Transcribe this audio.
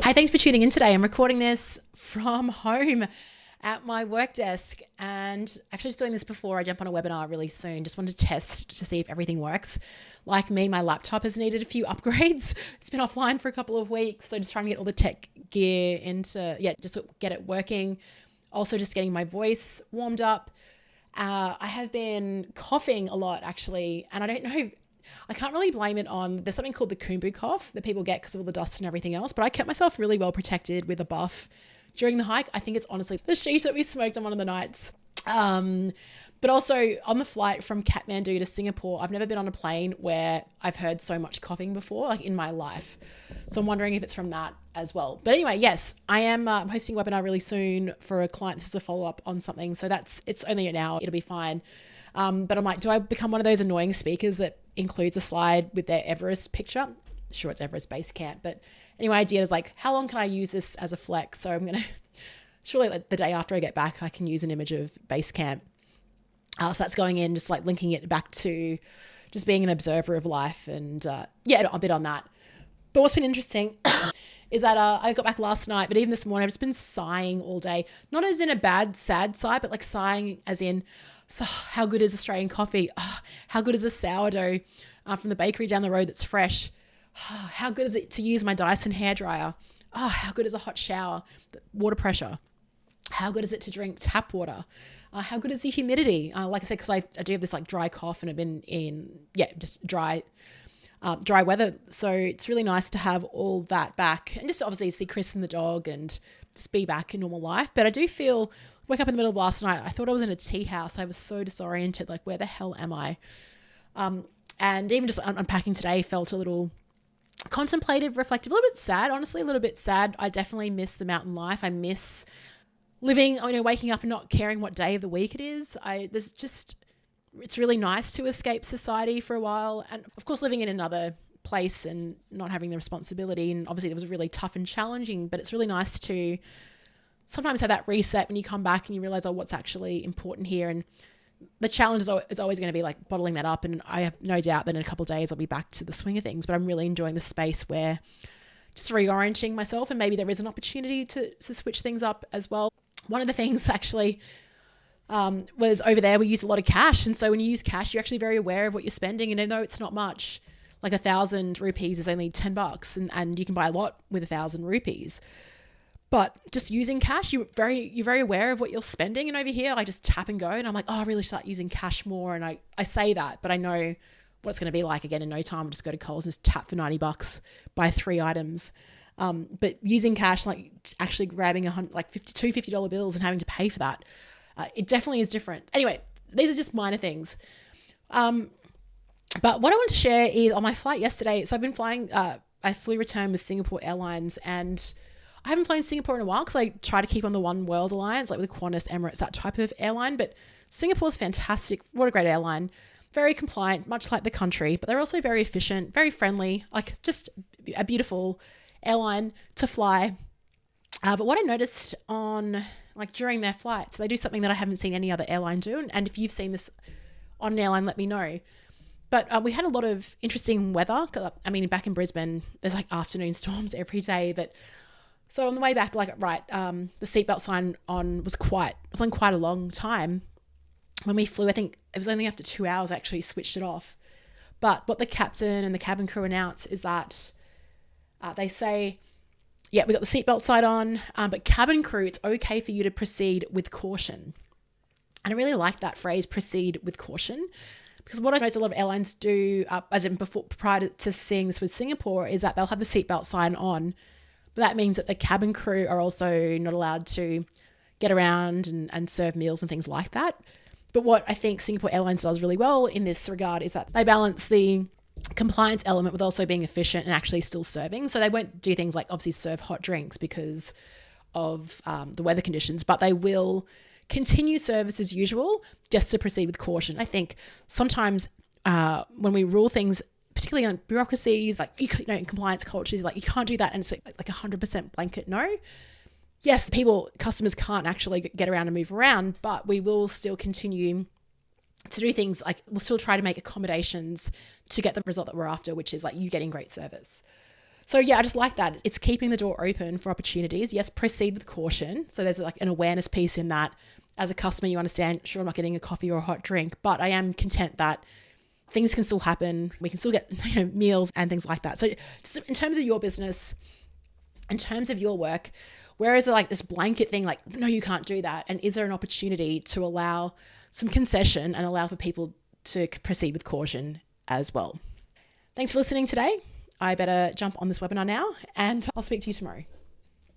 Hey, thanks for tuning in today. I'm recording this from home at my work desk and actually just doing this before I jump on a webinar really soon. Just wanted to test to see if everything works. Like me, my laptop has needed a few upgrades. It's been offline for a couple of weeks. So just trying to get all the tech gear into, just to get it working. Also just getting my voice warmed up. I have been coughing a lot actually, and I don't know, I can't really blame it on, there's something called the Kumbu cough that people get because of all the dust and everything else, but I kept myself really well protected with a buff during the hike. I think it's honestly the sheet that we smoked on one of the nights. But also on the flight from Kathmandu to Singapore, I've never been on a plane where I've heard so much coughing before, like in my life. So I'm wondering if it's from that as well. But anyway, yes, I am hosting a webinar really soon for a client. This is a follow-up on something. So it's only an hour. It'll be fine. But I'm like, do I become one of those annoying speakers that includes a slide with their Everest picture? Sure, it's Everest Base Camp. But anyway, idea is like, how long can I use this as a flex? So I'm going to, surely like the day after I get back, I can use an image of Base Camp. So that's going in, just like linking it back to just being an observer of life and a bit on that. But what's been interesting is that I got back last night, but even this morning I've just been sighing all day. Not as in a bad, sad sigh, but like sighing as in, so how good is Australian coffee? Oh, how good is a sourdough from the bakery down the road that's fresh? Oh, how good is it to use my Dyson hairdryer? Oh, how good is a hot shower? Water pressure. How good is it to drink tap water? How good is the humidity? Like I said, because I do have this like dry cough and I've been in, just dry weather. So it's really nice to have all that back and just obviously see Chris and the dog and just be back in normal life. But I do wake up in the middle of last night. I thought I was in a tea house. I was so disoriented. Like, where the hell am I? And even just unpacking today felt a little contemplative, reflective, a little bit sad, honestly, a little bit sad. I definitely miss the mountain life. I miss living, waking up and not caring what day of the week it is. It's really nice to escape society for a while. And of course, living in another place and not having the responsibility. And obviously it was really tough and challenging, but it's really nice to sometimes have that reset when you come back and you realize, what's actually important here. And the challenge is always going to be like bottling that up. And I have no doubt that in a couple of days I'll be back to the swing of things, but I'm really enjoying the space where just reorienting myself, and maybe there is an opportunity to switch things up as well. One of the things actually was over there, we use a lot of cash. And so when you use cash, you're actually very aware of what you're spending. And though it's not much, like 1,000 rupees is only $10 and you can buy a lot with 1,000 rupees. But just using cash, you're very aware of what you're spending. And over here, I just tap and go and I'm like, I really start using cash more. And I say that, but I know what it's going to be like again in no time. I'll just go to Coles and just tap for $90, buy 3 items. But using cash, like actually grabbing $50 bills and having to pay for that, it definitely is different. Anyway, these are just minor things. But what I want to share is on my flight yesterday. So I've been flying, I flew return with Singapore Airlines, and I haven't flown Singapore in a while because I try to keep on the One World Alliance, like with Qantas, Emirates, that type of airline. But Singapore's fantastic. What a great airline. Very compliant, much like the country, but they're also very efficient, very friendly, like just a beautiful airline to fly. But what I noticed during their flights, they do something that I haven't seen any other airline do. And if you've seen this on an airline, let me know. But we had a lot of interesting weather. I mean, back in Brisbane, there's like afternoon storms every day. But so on the way back, the seatbelt sign was on quite a long time. When we flew, I think it was only after 2 hours I actually switched it off. But what the captain and the cabin crew announce is that they say, we got the seatbelt sign on, but cabin crew, it's okay for you to proceed with caution. And I really like that phrase, proceed with caution, because what I noticed a lot of airlines do, prior to seeing this with Singapore, is that they'll have the seatbelt sign on, but that means that the cabin crew are also not allowed to get around and serve meals and things like that. But what I think Singapore Airlines does really well in this regard is that they balance the compliance element with also being efficient and actually still serving. So they won't do things like obviously serve hot drinks because of the weather conditions, but they will continue service as usual just to proceed with caution. I think sometimes when we rule things, particularly on bureaucracies, in compliance cultures, you can't do that, and it's like 100% blanket no. Yes, customers can't actually get around and move around, but we will still continue to do things we'll still try to make accommodations to get the result that we're after, which is you getting great service. So yeah, I just like that. It's keeping the door open for opportunities. Yes, proceed with caution. So there's like an awareness piece in that. As a customer, you understand, sure, I'm not getting a coffee or a hot drink, but I am content that things can still happen. We can still get meals and things like that. So just in terms of your business, in terms of your work, where is it like this blanket thing like, no, you can't do that? And is there an opportunity to allow some concession and allow for people to proceed with caution as well? Thanks for listening today. I better jump on this webinar now, and I'll speak to you tomorrow.